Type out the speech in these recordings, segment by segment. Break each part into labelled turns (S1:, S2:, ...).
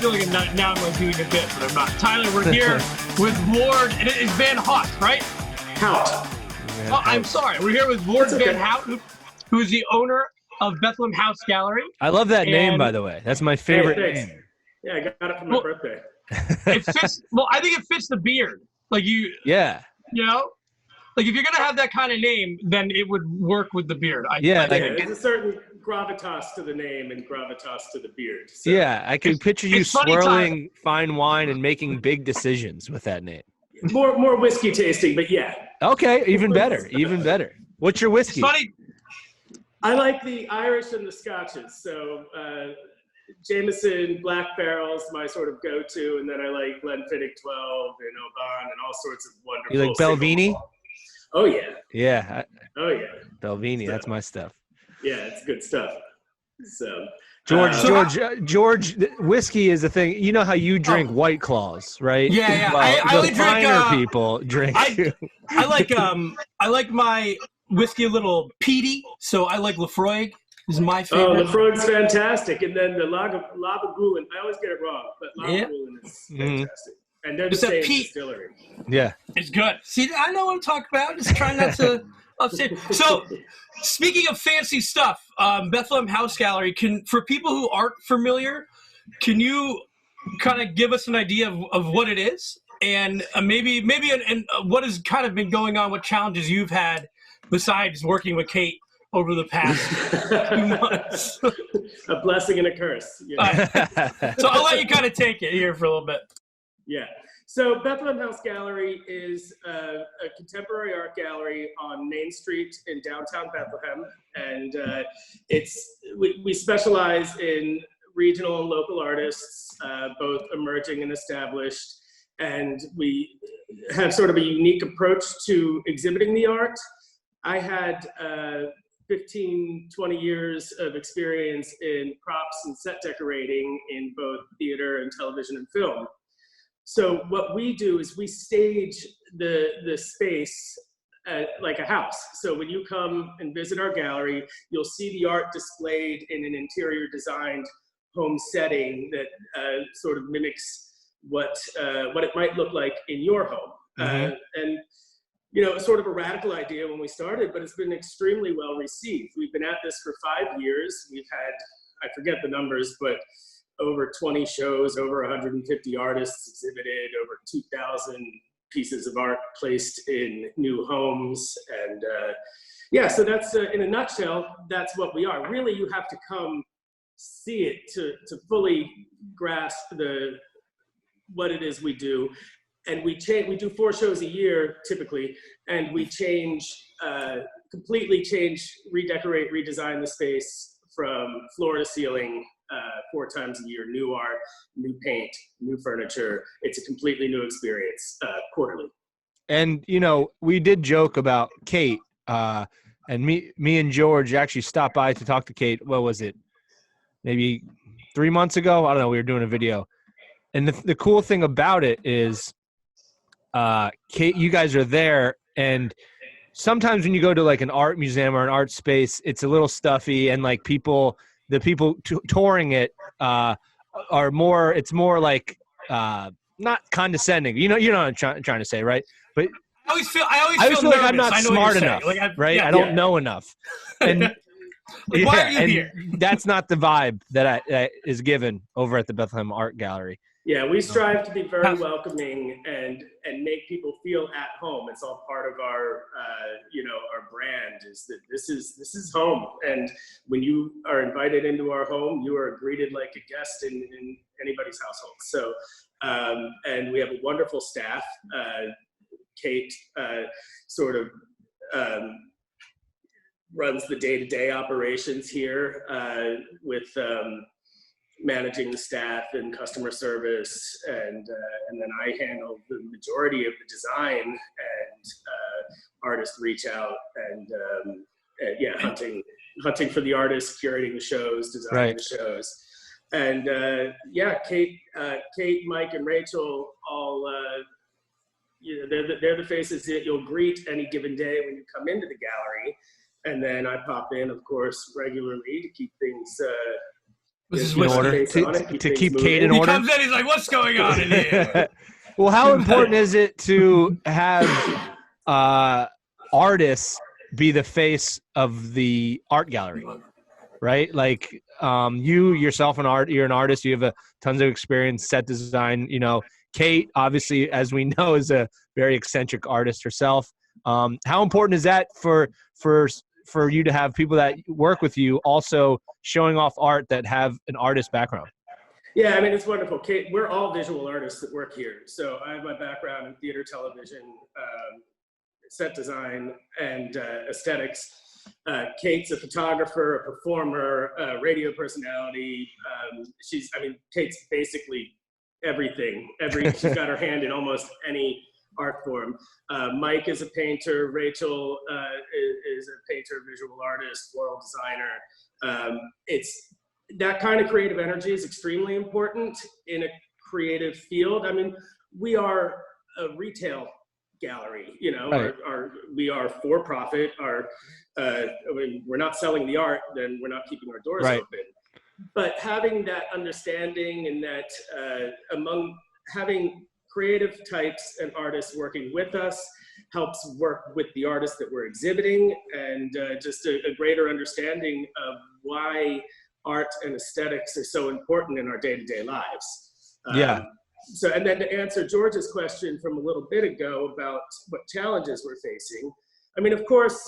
S1: feel like now I'm like doing a bit, but I'm not. Tyler, we're here with Ward, and it's Van Haute, right?
S2: Haute.
S1: Oh, I'm sorry. We're here with Ward Van Haute, who is the owner of Bethlehem House Gallery.
S3: I love that name, by the way. That's my favorite name.
S2: Yeah, I got it for my birthday.
S1: It fits. Well, I think it fits the beard. Like you.
S3: Yeah.
S1: You know, like if you're gonna have that kind of name, then it would work with the beard.
S2: There's a certain gravitas to the name and gravitas to the beard. So.
S3: Yeah, I can picture you swirling fine wine and making big decisions with that name.
S2: More whiskey tasting, but yeah.
S3: Okay, even better, even better. What's your whiskey?
S1: It's funny.
S2: I like the Irish and the Scotches. So Jameson, Black Barrel's my sort of go-to, and then I like Glenfiddich 12 and Oban and all sorts of wonderful.
S3: You like Belvini?
S2: Oh yeah.
S3: Yeah.
S2: Oh yeah.
S3: Belvini, that's my stuff.
S2: Yeah, it's good stuff. So
S3: George, whiskey is a thing. You know how you drink White Claws, right?
S1: Yeah.
S3: Well,
S1: I only drink.
S3: People drink.
S1: I like my whiskey a little peaty, so I like Lefroy. Is my favorite.
S2: Oh, Lefroy's fantastic, and then the Lagavulin. I always get it wrong, but Lagavulin is fantastic. And they're the same distillery.
S3: Yeah,
S1: it's good. See, I know what I'm talking about. Just trying not to upset. So, speaking of fancy stuff, Bethlehem House Gallery. For people who aren't familiar, can you kind of give us an idea of what it is, and maybe what has kind of been going on, what challenges you've had besides working with Kate over the past 2 months?
S2: A blessing and a curse.
S1: So I'll let you kind of take it here for a little bit.
S2: Yeah. So Bethlehem House Gallery is a contemporary art gallery on Main Street in downtown Bethlehem. And we specialize in regional and local artists, both emerging and established. And we have sort of a unique approach to exhibiting the art. I had 15, 20 years of experience in props and set decorating in both theater and television and film. So what we do is we stage the space like a house. So when you come and visit our gallery, you'll see the art displayed in an interior designed home setting that sort of mimics what it might look like in your home. And sort of a radical idea when we started, but it's been extremely well received. We've been at this for 5 years. We've had, I forget the numbers, but over 20 shows, over 150 artists exhibited, over 2,000 pieces of art placed in new homes. And so that's, in a nutshell, that's what we are. Really, you have to come see it to fully grasp what it is we do. And we do 4 shows a year typically, and we completely change, redecorate, redesign the space from floor to ceiling 4 times a year. New art, new paint, new furniture. It's a completely new experience quarterly.
S3: And we did joke about Kate, and me and George actually stopped by to talk to Kate. What was it? Maybe 3 months ago? I don't know. We were doing a video, and the cool thing about it is, Kate, you guys are there, and sometimes when you go to like an art museum or an art space, it's a little stuffy, and like the people touring it are more. It's more like not condescending. You know what I'm trying to say, right? But
S1: I always feel
S3: like I'm not smart enough, right? I don't know enough, and
S1: why are you here?
S3: That's not the vibe that is given over at the Bethlehem Art Gallery.
S2: Yeah, we strive to be very welcoming and make people feel at home. It's all part of our our brand is that this is home. And when you are invited into our home, you are greeted like a guest in anybody's household. So and we have a wonderful staff. Kate sort of runs the day-to-day operations here with managing the staff and customer service, and then I handle the majority of the design and artist reach out and hunting for the artists, curating the shows, designing the shows, and Kate, Mike, and Rachel all they're the faces that you'll greet any given day when you come into the gallery, and then I pop in, of course, regularly to keep things.
S1: This is
S3: in
S1: whiskey.
S3: order to keep Kate in order.
S1: He comes in, he's like, "What's going on in here?"
S3: Well, how important is it to have artists be the face of the art gallery, right? Like you yourself, you're an artist. You have tons of experience, set design. You know, Kate, obviously, as we know, is a very eccentric artist herself. How important is that for you to have people that work with you also showing off art that have an artist background?
S2: Yeah, I mean, it's wonderful. Kate, we're all visual artists that work here. So I have my background in theater, television, set design, and aesthetics. Kate's a photographer, a performer, a radio personality. Kate's basically everything. She's got her hand in almost any art form. Mike is a painter. Rachel is a painter, visual artist, floral designer. It's that kind of creative energy is extremely important in a creative field. I mean, we are a retail gallery, you know,
S3: right.
S2: We are for profit. We're not selling the art, then we're not keeping our doors
S3: right.
S2: open. But having that understanding and that having creative types and artists working with us helps work with the artists that we're exhibiting, and just a greater understanding of why art and aesthetics are so important in our day-to-day lives. So, and then to answer George's question from a little bit ago about what challenges we're facing, I mean, of course,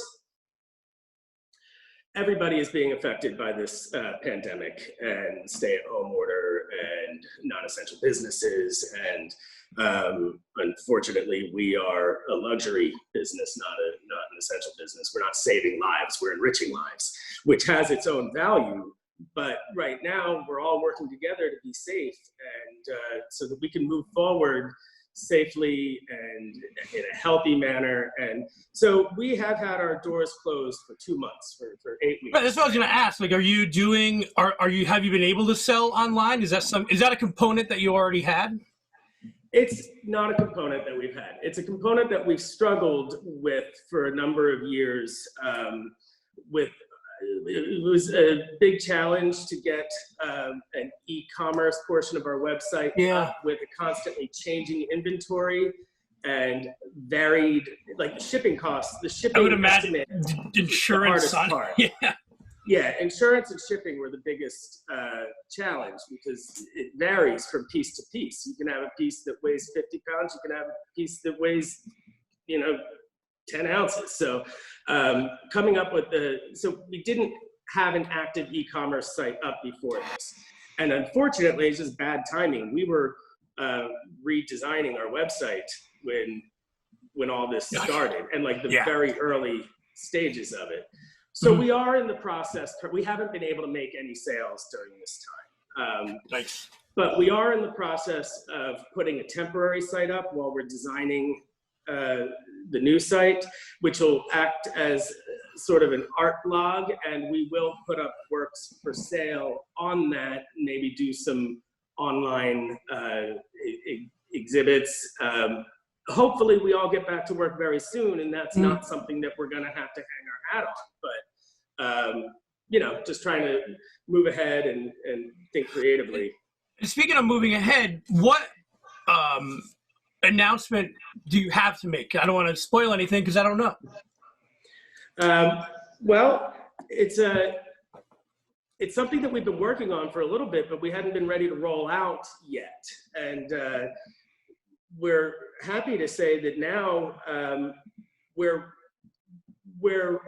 S2: everybody is being affected by this pandemic and stay-at-home order and non-essential businesses. And unfortunately, we are a luxury business, not an essential business. We're not saving lives, we're enriching lives, which has its own value. But right now, we're all working together to be safe, and so that we can move forward safely and in a healthy manner. And so we have had our doors closed for 2 months, for 8 weeks.
S1: Right, that's what I was going to ask. Like, have you been able to sell online? Is that a component that you already had?
S2: It's not a component that we've had. It's a component that we've struggled with for a number of years. It was a big challenge to get an e-commerce portion of our website up with a constantly changing inventory and varied, like, shipping costs. The shipping,
S1: I would imagine, insurance on it.
S2: Yeah, insurance and shipping were the biggest challenge, because it varies from piece to piece. You can have a piece that weighs 50 pounds. You can have a piece that weighs, 10 ounces. So coming up with so we didn't have an active e-commerce site up before this. And unfortunately, it's just bad timing. We were redesigning our website when all this started, and like the very early stages of it. So we are in the process. We haven't been able to make any sales during this time.
S1: Nice.
S2: But we are in the process of putting a temporary site up while we're designing the new site, which will act as sort of an art log, and we will put up works for sale on that, maybe do some online exhibits. Hopefully we all get back to work very soon, and that's not something that we're gonna have to hang our hat on, but just trying to move ahead and think creatively.
S1: Speaking of moving ahead, what announcement do you have to make? I don't want to spoil anything because I don't know.
S2: Well, it's something that we've been working on for a little bit, but we hadn't been ready to roll out yet. And we're happy to say that now we're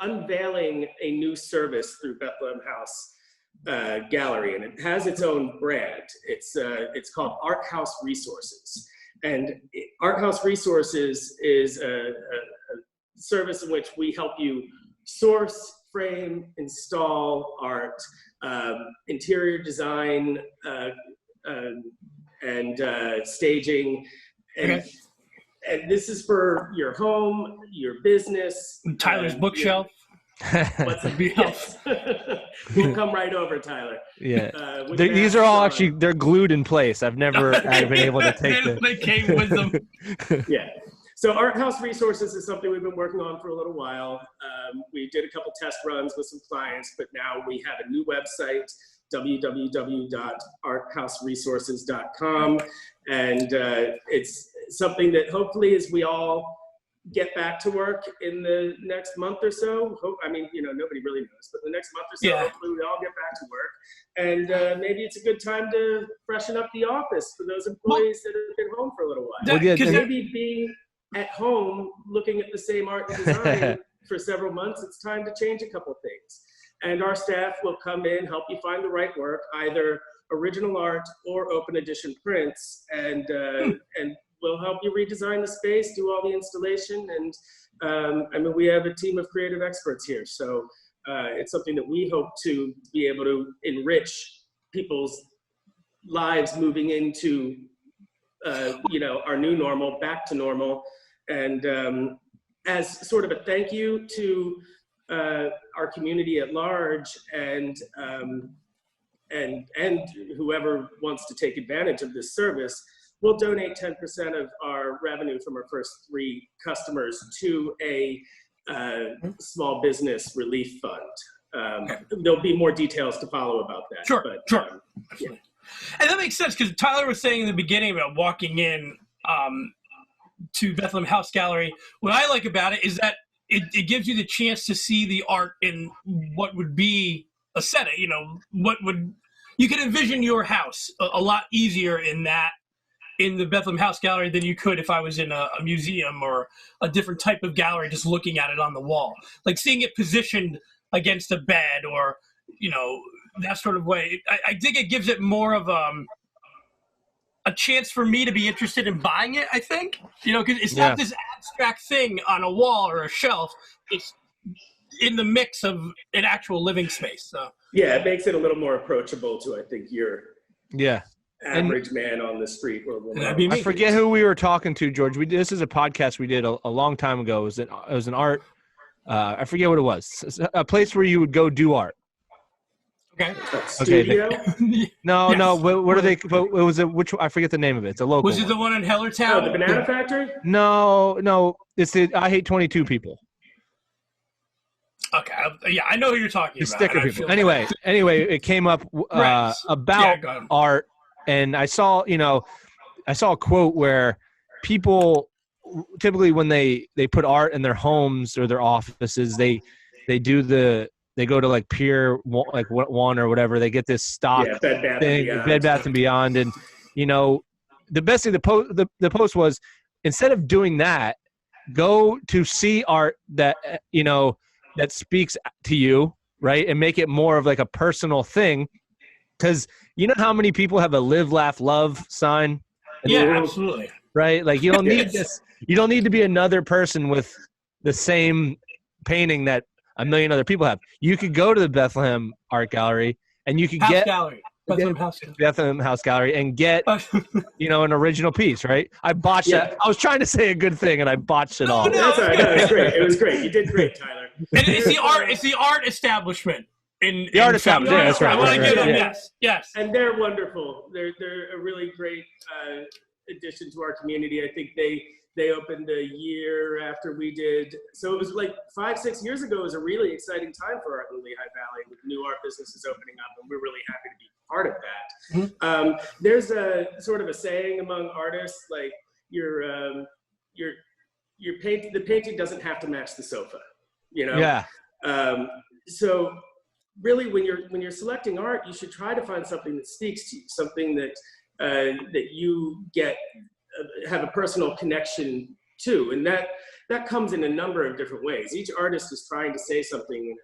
S2: unveiling a new service through Bethlehem House Gallery, and it has its own brand. It's called Art House Resources. And Art House Resources is a service in which we help you source, frame, install art, interior design, and staging. And this is for your home, your business.
S1: Tyler's bookshelf.
S2: What's it? Yes. We'll come right over, Tyler.
S3: Yeah. These are all actually, they're glued in place. I've never been able to take them.
S1: They came with them.
S2: Yeah. So Art House Resources is something we've been working on for a little while. We did a couple test runs with some clients, but now we have a new website www.arthouseresources.com. And it's something that hopefully, as we all get back to work in the next month or so, nobody really knows, but the next month or so, hopefully we all get back to work. And maybe it's a good time to freshen up the office for those employees that have been home for a little while. Because maybe being at home looking at the same art and design for several months, it's time to change a couple things. And our staff will come in, help you find the right work, either original art or open edition prints, and we'll help you redesign the space, do all the installation, and we have a team of creative experts here. So it's something that we hope to be able to enrich people's lives moving into, our new normal, back to normal. And as sort of a thank you to our community at large, and whoever wants to take advantage of this service, we'll donate 10% of our revenue from our first 3 customers to a small business relief fund. There'll be more details to follow about that.
S1: Sure.
S2: Yeah.
S1: And that makes sense, because Tyler was saying in the beginning about walking in to Bethlehem House Gallery. What I like about it is that it gives you the chance to see the art in what would be a setting. You can envision your house a lot easier in the Bethlehem House Gallery than you could if I was in a museum or a different type of gallery just looking at it on the wall. Like seeing it positioned against a bed or, that sort of way. I think it gives it more of a chance for me to be interested in buying it, I think. Because it's not this abstract thing on a wall or a shelf. It's in the mix of an actual living space. So
S2: yeah, it makes it a little more approachable to, I think, your average man on the street or woman.
S3: I forget who we were talking to, George. This is a podcast we did a long time ago. It was an art. I forget what it was. A place where you would go do art.
S1: Okay.
S2: Studio?
S3: No. What are they? Which I forget the name of it. It's a local.
S1: Was it the one in Hellertown?
S2: Oh, the Banana Factory?
S3: No. It's the I Hate 22 people.
S1: Okay. Yeah, I know who you're talking about.
S3: Sticker people. Anyway, it came up about art, and I saw a quote where people typically when they put art in their homes or their offices, they go to like Pier 1 or whatever. They get this stock Bed Bath and Beyond, and the best thing the post was, instead of doing that, go to see art that that speaks to you, right, and make it more of like a personal thing, because how many people have a live, laugh, love sign?
S1: Absolutely.
S3: Right, like you don't need this. You don't need to be another person with the same painting that a million other people have. You could go to the Bethlehem Art Gallery and you could Bethlehem House Gallery and get an original piece, right? I botched that. I was trying to say a good thing and I botched it all.
S2: That's all right. No, it was great. It was great. You did great, Tyler.
S1: And it's the art establishment.
S3: The art establishment. That's right.
S1: I want to give them yes.
S2: And they're wonderful. They're a really great addition to our community. I think they opened a year after we did. So it was like 5-6 years ago. It was a really exciting time for art in the Lehigh Valley with new art businesses opening up, and we're really happy to be part of that. Mm-hmm. There's a sort of a saying among artists, like the painting doesn't have to match the sofa,
S3: Yeah.
S2: So really, when you're selecting art, you should try to find something that speaks to you, something that you have a personal connection to, and that comes in a number of different ways. Each artist is trying to say something in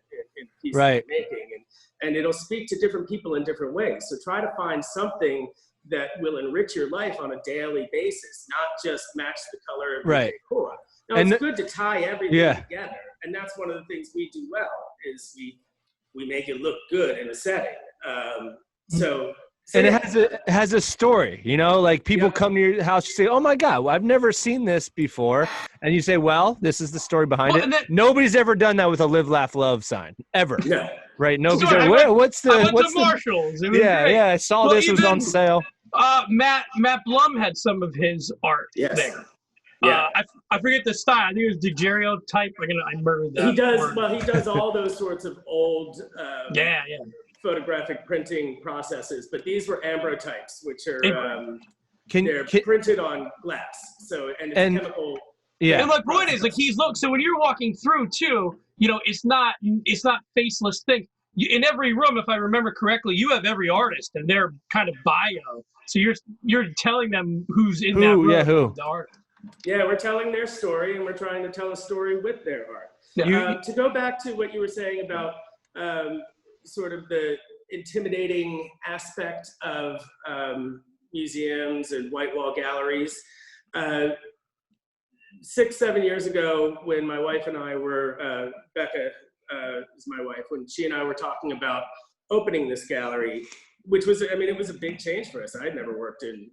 S2: a piece they're making, and it'll speak to different people in different ways. So try to find something that will enrich your life on a daily basis, not just match the color of the decor. Now, it's good to tie everything together, and that's one of the things we do well, is we make it look good in a setting.
S3: And it has a story, like people come to your house, you say, oh my God, well, I've never seen this before. And you say, well, this is the story behind it. Nobody's ever done that with a live, laugh, love sign, ever.
S2: Yeah.
S3: Right? Nobody's ever, what's the
S1: Marshalls. It was
S3: great. I saw this, it was on sale.
S1: Matt Blum had some of his art there. Yeah. I forget the style. I think it was daguerreotype. I murdered that.
S2: He does all those sorts of old photographic printing processes, but these were ambrotypes, which are they're printed on glass. So and it's chemical.
S1: Yeah. And my point is, like, so when you're walking through too, you know, it's not faceless thing. In every room, if I remember correctly, you have every artist and their kind of bio. So you're telling them who's in that room.
S3: Yeah, who?
S1: The artist.
S2: Yeah, we're telling their story, and we're trying to tell a story with their art.
S1: Yeah.
S2: To go back to what you were saying about sort of the intimidating aspect of museums and white wall galleries. 6-7 years ago, when my wife and I were, Becca is my wife, when she and I were talking about opening this gallery, which was, I mean, it was a big change for us. I had never worked in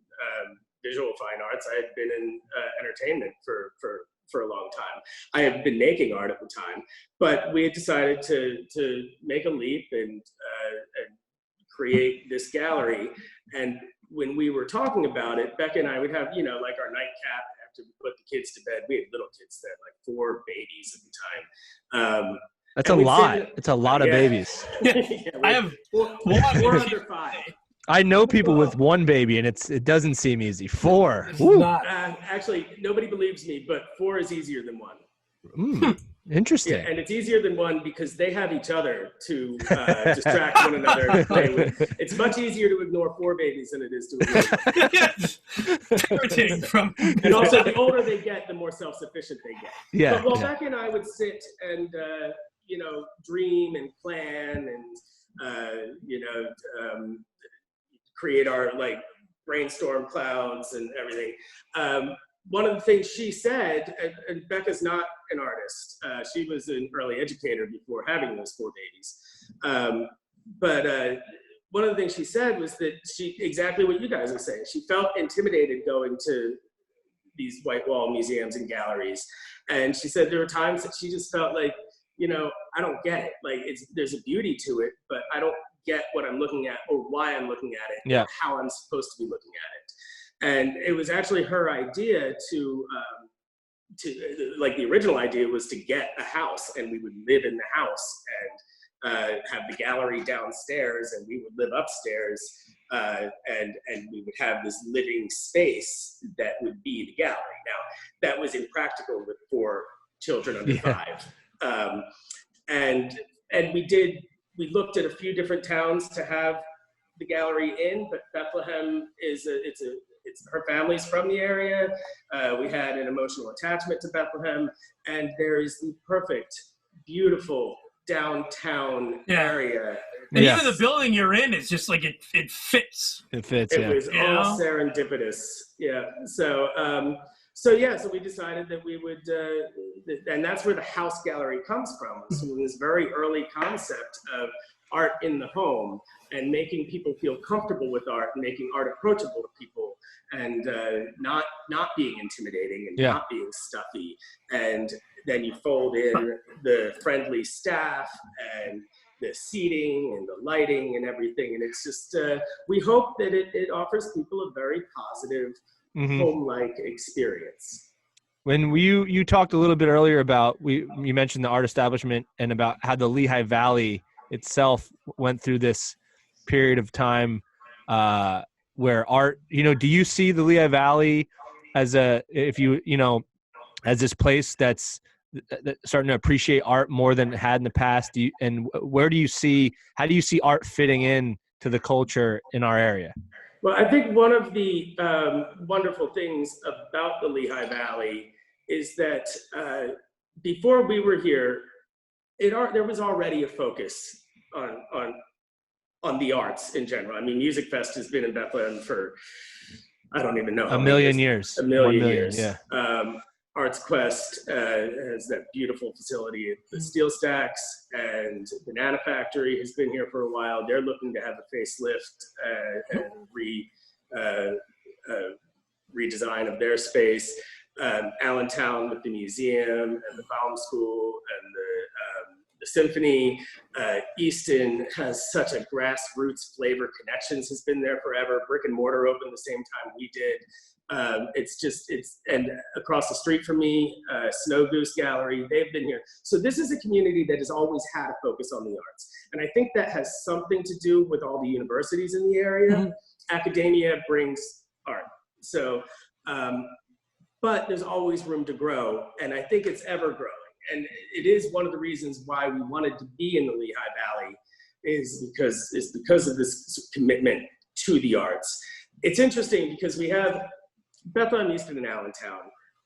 S2: visual fine arts. I had been in entertainment for a long time. I had been making art at the time, but we had decided to make a leap and create this gallery. And when we were talking about it, Becca and I would have, you know, like our nightcap after we put the kids to bed. We had little kids then, like 4 babies at the time.
S3: That's a lot. It's a lot of babies.
S1: I have
S2: we're under 5.
S3: I know people with 1 baby, and it doesn't seem easy. 4.
S2: Actually, nobody believes me, but 4 is easier than 1.
S3: Interesting.
S2: Yeah, and it's easier than 1 because they have each other to distract one another and play with. It's much easier to ignore 4 babies than it is to ignore. And also, the older they get, the more self-sufficient they get.
S3: Yeah.
S2: But Becca and I would sit and you know, dream and plan and you know, create our like brainstorm clouds and everything. One of the things she said, and Becca's not an artist. She was an early educator before having those 4 babies. But one of the things she said was that exactly what you guys are saying. She felt intimidated going to these white wall museums and galleries. And she said there were times that she just felt like, you know, I don't get it. Like there's a beauty to it, but I don't get what I'm looking at or why I'm looking at it, or how I'm supposed to be looking at it. And it was actually her idea to like the original idea was to get a house, and we would live in the house and have the gallery downstairs, and we would live upstairs, and we would have this living space that would be the gallery. Now that was impractical with 4 children under 5, and we looked at a few different towns to have the gallery in, but Bethlehem is her family's from the area. We had an emotional attachment to Bethlehem, and there is the perfect, beautiful downtown area.
S1: And even the building you're in is just like it fits.
S3: It fits.
S2: It was all serendipitous. Yeah. So we decided that we would, and that's where the house gallery comes from. So this very early concept of art in the home and making people feel comfortable with art and making art approachable to people and not being intimidating and not being stuffy. And then you fold in the friendly staff and the seating and the lighting and everything. And it's just, we hope that it offers people a very positive home-like experience.
S3: When you talked a little bit earlier about, you mentioned the art establishment and about how the Lehigh Valley itself went through this period of time where art, you know, do you see the Lehigh Valley as as this place that's starting to appreciate art more than it had in the past? How do you see art fitting in to the culture in our area?
S2: Well, I think one of the wonderful things about the Lehigh Valley is that before we were here, there was already a focus on the arts in general. I mean, Music Fest has been in Bethlehem for, I don't even know.
S3: A million years.
S2: A million years.
S3: Yeah.
S2: Arts Quest has that beautiful facility at the Steel Stacks, and Banana Factory has been here for a while. They're looking to have a facelift and redesign of their space. Allentown with the museum and the Baum School and the symphony. Easton has such a grassroots flavor. Connections has been there forever. Brick and Mortar opened the same time we did. And across the street from me, Snow Goose Gallery, they've been here. So this is a community that has always had a focus on the arts. And I think that has something to do with all the universities in the area. Mm-hmm. Academia brings art. So, but there's always room to grow. And I think it's ever growing. And it is one of the reasons why we wanted to be in the Lehigh Valley is because of this commitment to the arts. It's interesting because we have Bethlehem, Easton, and Allentown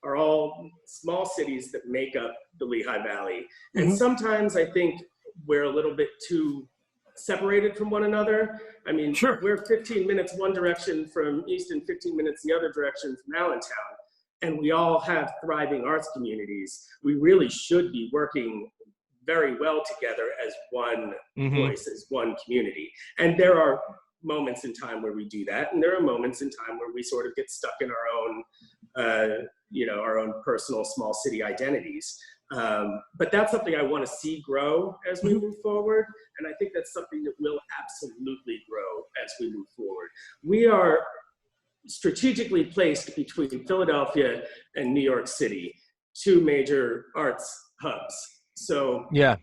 S2: are all small cities that make up the Lehigh Valley. And sometimes I think we're a little bit too separated from one another. I mean, sure, we're 15 minutes one direction from Easton, 15 minutes the other direction from Allentown, and we all have thriving arts communities. We really should be working very well together as one voice, as one community. And there are moments in time where we do that, and there are moments in time where we sort of get stuck in our own personal small city identities. But that's something I want to see grow as we move forward, and I think that's something that will absolutely grow as we move forward. We are strategically placed between Philadelphia and New York City, two major arts hubs. So yeah,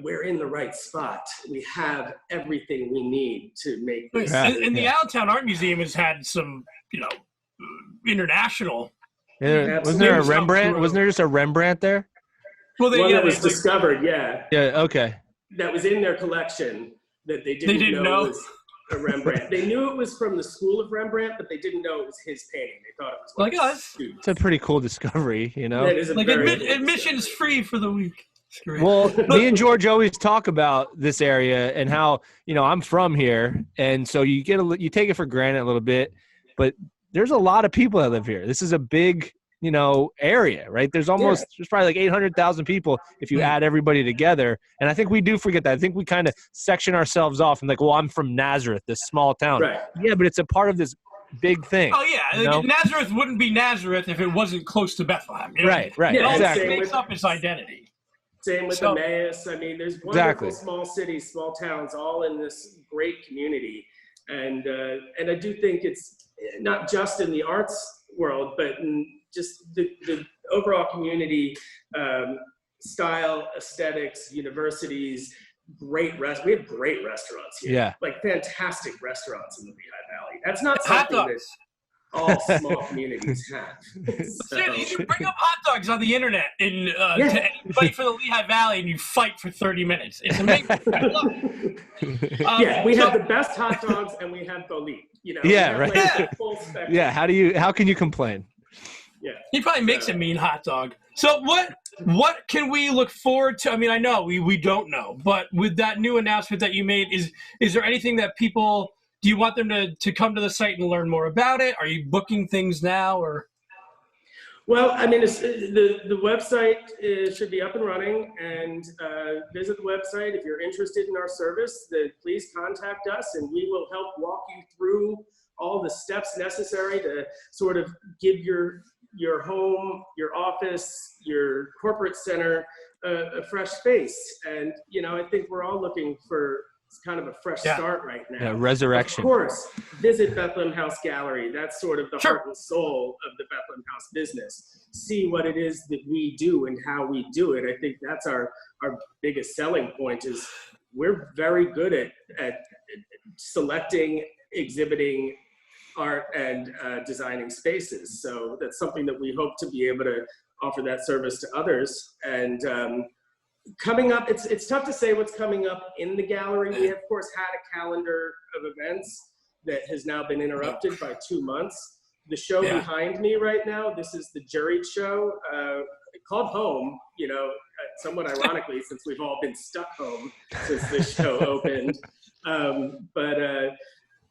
S2: we're in the right spot. We have everything we need to make this.
S1: And the Allentown Art Museum has had some, international.
S3: Yeah, wasn't there a Rembrandt? Wasn't there just a Rembrandt there?
S2: Well, that was discovered, yeah.
S3: Yeah, okay.
S2: That was in their collection that they didn't know was a Rembrandt. They knew it was from the school of Rembrandt, but they didn't know it was his painting. They thought it was
S1: like us.
S3: It's a pretty cool discovery,
S2: That is
S1: admission's free for the week.
S3: Well, me and George always talk about this area and how, I'm from here. And so you take it for granted a little bit, but there's a lot of people that live here. This is a big, area, right? There's probably like 800,000 people if you add everybody together. And I think we do forget that. I think we kind of section ourselves off and like, well, I'm from Nazareth, this small town.
S2: Right.
S3: Yeah, but it's a part of this big thing.
S1: Oh, yeah. Nazareth wouldn't be Nazareth if it wasn't close to Bethlehem.
S3: Right.
S1: Yeah,
S3: exactly.
S1: It makes up its identity.
S2: Same with Emmaus. I mean, there's wonderful small cities, small towns, all in this great community. And I do think it's not just in the arts world, but in just the overall community, style, aesthetics, universities, we have great restaurants here.
S3: Yeah.
S2: Like fantastic restaurants in the Lehigh Valley. That's not something that all small communities have.
S1: So, you should bring up hot dogs on the internet and to anybody for the Lehigh Valley, and you fight for 30 minutes. It's amazing. I love it.
S2: We have the best hot dogs, and we have Bolit. Full spectrum.
S3: Yeah, how can you complain?
S2: Yeah,
S1: he probably makes a mean hot dog. So what can we look forward to? I mean, I know we don't know, but with that new announcement that you made, is there anything that people? Do you want them to come to the site and learn more about it? Are you booking things now, or?
S2: Well, I mean, the website should be up and running, and visit the website if you're interested in our service. Please contact us, and we will help walk you through all the steps necessary to sort of give your home, your office, your corporate center a fresh space. And I think we're all looking for kind of a fresh start right now.
S3: Yeah, resurrection.
S2: Of course, visit Bethlehem House Gallery. That's sort of the heart and soul of the Bethlehem House business. See what it is that we do and how we do it. I think that's our biggest selling point is we're very good at selecting, exhibiting art and designing spaces. So that's something that we hope to be able to offer that service to others. And coming up, it's tough to say what's coming up in the gallery. We have, of course, had a calendar of events that has now been interrupted by 2 months. The show behind me right now, this is the juried show called Home, somewhat ironically, since we've all been stuck home since this show opened. But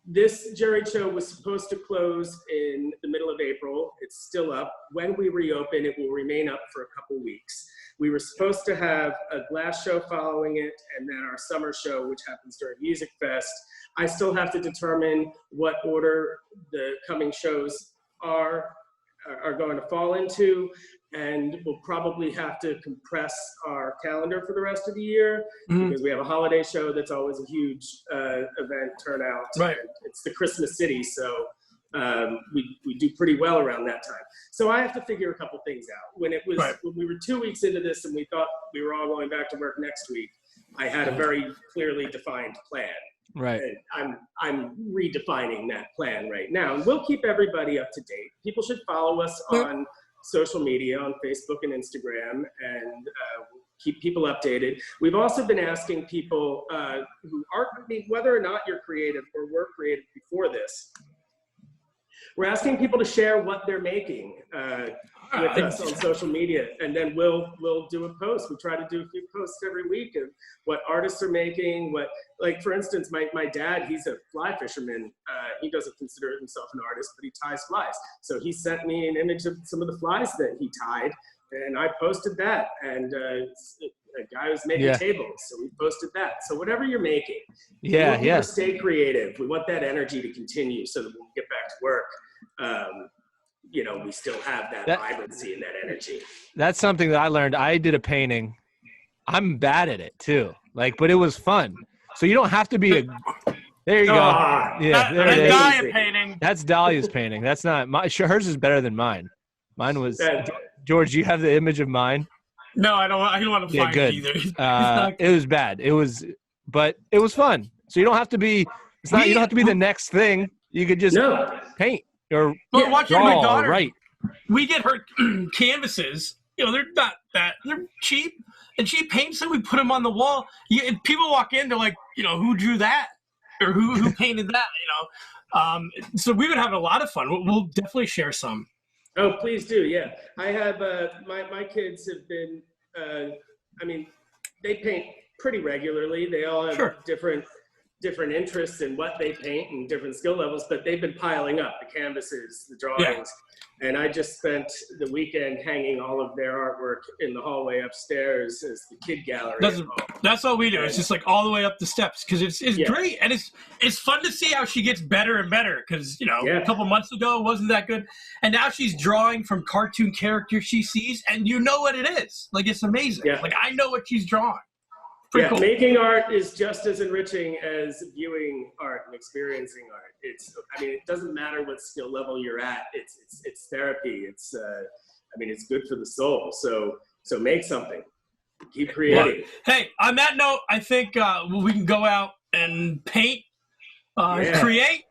S2: this juried show was supposed to close in the middle of April. It's still up. When we reopen, it will remain up for a couple weeks. We were supposed to have a glass show following it, and then our summer show, which happens during Music Fest. I still have to determine what order the coming shows are. are going to fall into, and we'll probably have to compress our calendar for the rest of the year because we have a holiday show that's always a huge event turnout.
S1: Right.
S2: It's the Christmas city, so we do pretty well around that time. So I have to figure a couple things out. When we were 2 weeks into this and we thought we were all going back to work next week, I had a very clearly defined plan.
S3: Right.
S2: And I'm redefining that plan right now. And we'll keep everybody up to date. People should follow us on social media, on Facebook and Instagram, and keep people updated. We've also been asking people who aren't, whether or not you're creative or were creative before this, we're asking people to share what they're making with us on social media, and then we'll do a post. We try to do a few posts every week of what artists are making. Like for instance, my dad, he's a fly fisherman. He doesn't consider himself an artist, but he ties flies. So he sent me an image of some of the flies that he tied, and I posted that. And a guy was making tables, so we posted that. So whatever you're making, we want people to stay creative. We want that energy to continue so that when we get back to work, we still have that vibrancy and that energy. That's
S3: something that I learned. I did a painting. I'm bad at it too. But it was fun. So you don't have to be there you go.
S1: Yeah, that's Dahlia painting.
S3: That's Dahlia's painting. That's not hers is better than mine. Mine was George. Do you have the image of mine?
S1: No, I don't want to find it either.
S3: It was bad. But it was fun. So you don't have to be. You don't have to be the next thing. You could just paint or
S1: watching
S3: draw,
S1: my daughter.
S3: Right.
S1: We get her canvases. They're not that. They're cheap, and she paints them. We put them on the wall. People walk in. They're like, who drew that, or who painted that? So we've been having a lot of fun. We'll definitely share some.
S2: Oh, please do. Yeah. I have, my kids have been, they paint pretty regularly. They all have different interests in what they paint and different skill levels, but they've been piling up the canvases, the drawings. And I just spent the weekend hanging all of their artwork in the hallway upstairs as the kid gallery.
S1: That's all we do. It's just all the way up the steps because it's great, and it's fun to see how she gets better and better. Because a couple months ago it wasn't that good, and now she's drawing from cartoon characters she sees, and you know what it is. It's amazing. Yeah. I know what she's drawing. Cool.
S2: Making art is just as enriching as viewing art and experiencing art. It doesn't matter what skill level you're at. It's therapy. It's good for the soul. So make something. Keep creating.
S1: Hey, on that note, I think we can go out and paint, create.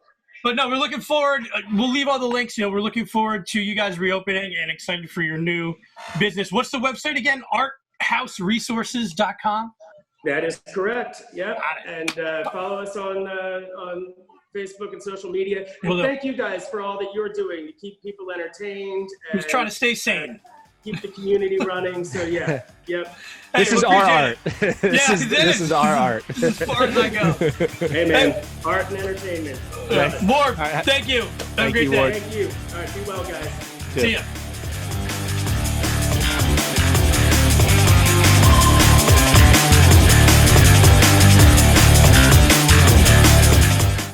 S1: But no, we're looking forward. We'll leave all the links. We're looking forward to you guys reopening and excited for your new business. What's the website again? arthouseresources.com.
S2: That is correct. Yep. And follow us on Facebook and social media. And thank you guys for all that you're doing to keep people entertained.
S1: Just trying to stay sane.
S2: Keep the community running. So yep.
S3: This is our art. This is our art.
S1: This is as far as I go.
S2: Hey man, art and entertainment.
S1: Morg, thank you. Have a great day.
S2: Thank you. All right, be well, guys.
S1: See ya.